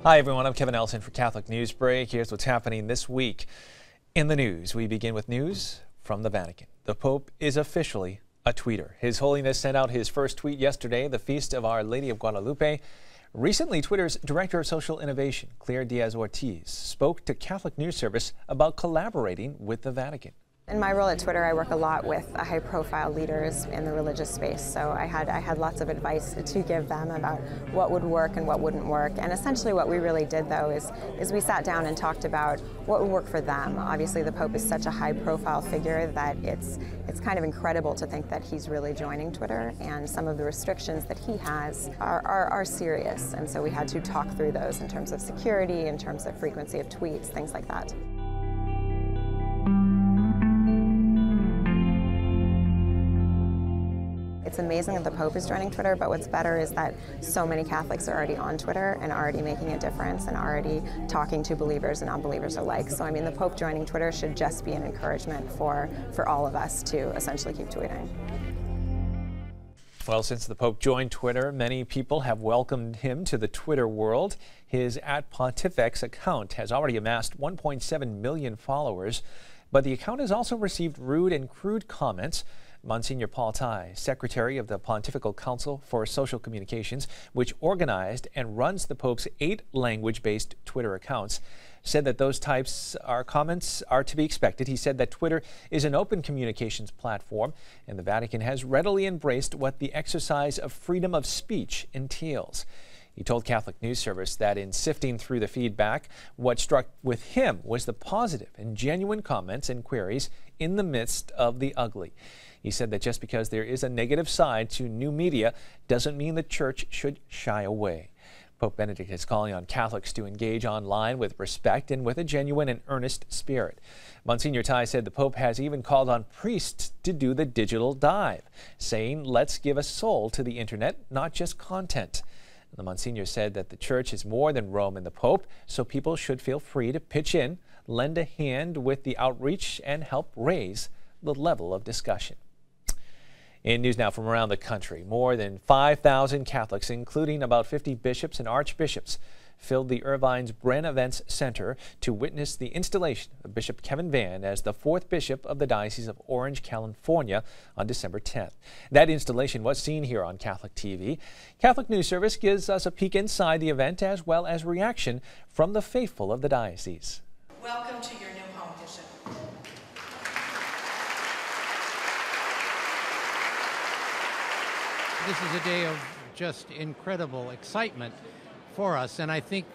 Hi everyone, I'm Kevin Elson for Catholic Newsbreak. Here's what's happening this week in the news. We begin with news from the Vatican. The Pope is officially a tweeter. His Holiness sent out his first tweet yesterday, the feast of Our Lady of Guadalupe. Recently, Twitter's Director of Social Innovation, Claire Diaz-Ortiz, spoke to Catholic News Service about collaborating with the Vatican. In my role at Twitter, I work a lot with high-profile leaders in the religious space, so I had lots of advice to give them about what would work and what wouldn't work. And essentially what we really did, though, is we sat down and talked about what would work for them. Obviously, the Pope is such a high-profile figure that it's kind of incredible to think that he's really joining Twitter, and some of the restrictions that he has are serious. And so we had to talk through those in terms of security, in terms of frequency of tweets, things like that. It's amazing that the Pope is joining Twitter, but what's better is that so many Catholics are already on Twitter and already making a difference and already talking to believers and non-believers alike. So I mean, the Pope joining Twitter should just be an encouragement for all of us to essentially keep tweeting. Well, since the Pope joined Twitter, many people have welcomed him to the Twitter world. His @Pontifex account has already amassed 1.7 million followers, but the account has also received rude and crude comments. Monsignor Paul Tai, Secretary of the Pontifical Council for Social Communications, which organized and runs the Pope's 8 language-based Twitter accounts, said that those types of comments are to be expected. He said that Twitter is an open communications platform, and the Vatican has readily embraced what the exercise of freedom of speech entails. He told Catholic News Service that in sifting through the feedback, what struck with him was the positive and genuine comments and queries in the midst of the ugly. He said that just because there is a negative side to new media doesn't mean the Church should shy away. Pope Benedict is calling on Catholics to engage online with respect and with a genuine and earnest spirit. Monsignor Tai said the Pope has even called on priests to do the digital dive, saying, "Let's give a soul to the internet, not just content." The Monsignor said that the Church is more than Rome and the Pope, so people should feel free to pitch in, lend a hand with the outreach, and help raise the level of discussion. In news now from around the country, more than 5,000 Catholics, including about 50 bishops and archbishops, filled the Irvine's Bren Events Center to witness the installation of Bishop Kevin Vann as the 4th bishop of the Diocese of Orange, California on December 10th. That installation was seen here on Catholic TV. Catholic News Service gives us a peek inside the event as well as reaction from the faithful of the diocese. Welcome to your new home, Bishop. This is a day of just incredible excitement for us, and I think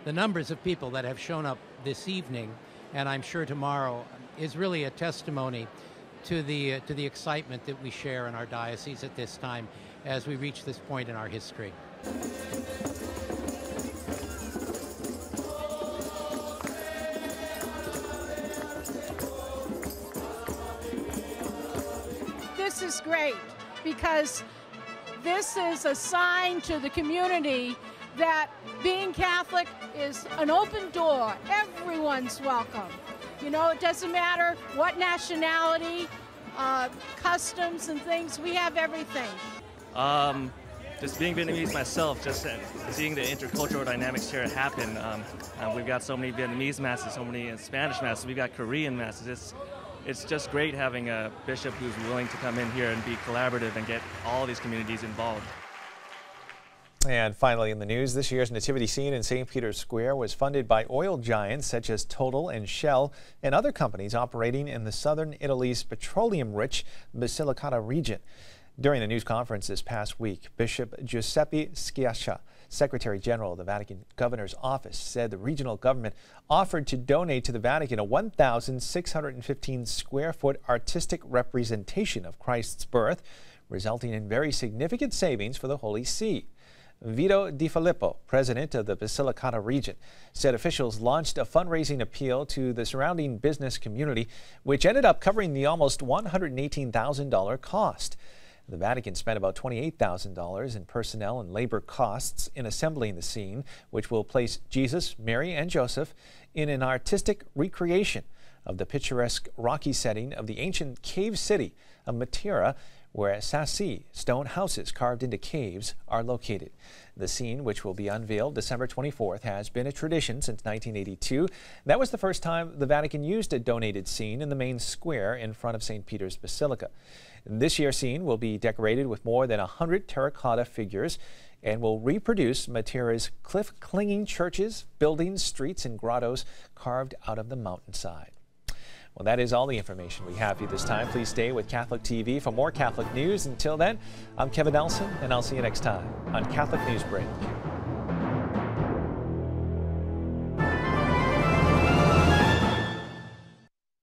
the numbers of people that have shown up this evening, and I'm sure tomorrow, is really a testimony to the excitement that we share in our diocese at this time as we reach this point in our history. This is great because this is a sign to the community that being Catholic is an open door. Everyone's welcome. You know, it doesn't matter what nationality, customs and things, we have everything. Just being Vietnamese myself, just seeing the intercultural dynamics here happen. We've got so many Vietnamese masses, so many Spanish masses, we've got Korean masses. It's just great having a bishop who's willing to come in here and be collaborative and get all these communities involved. And finally in the news, this year's nativity scene in St. Peter's Square was funded by oil giants such as Total and Shell and other companies operating in the southern Italy's petroleum-rich Basilicata region. During the news conference this past week, Bishop Giuseppe Schiaccia, Secretary General of the Vatican Governor's Office, said the regional government offered to donate to the Vatican a 1,615 square foot artistic representation of Christ's birth, resulting in very significant savings for the Holy See. Vito Di Filippo, president of the Basilicata region, said officials launched a fundraising appeal to the surrounding business community, which ended up covering the almost $118,000 cost. The Vatican spent about $28,000 in personnel and labor costs in assembling the scene, which will place Jesus, Mary, and Joseph in an artistic recreation of the picturesque rocky setting of the ancient cave city of Matera, where Sassi stone houses carved into caves are located. The scene, which will be unveiled December 24th, has been a tradition since 1982. That was the first time the Vatican used a donated scene in the main square in front of St. Peter's Basilica. This year's scene will be decorated with more than 100 terracotta figures and will reproduce Matera's cliff-clinging churches, buildings, streets, and grottos carved out of the mountainside. Well, that is all the information we have for you this time. Please stay with Catholic TV for more Catholic news. Until then, I'm Kevin Nelson, and I'll see you next time on Catholic Newsbreak.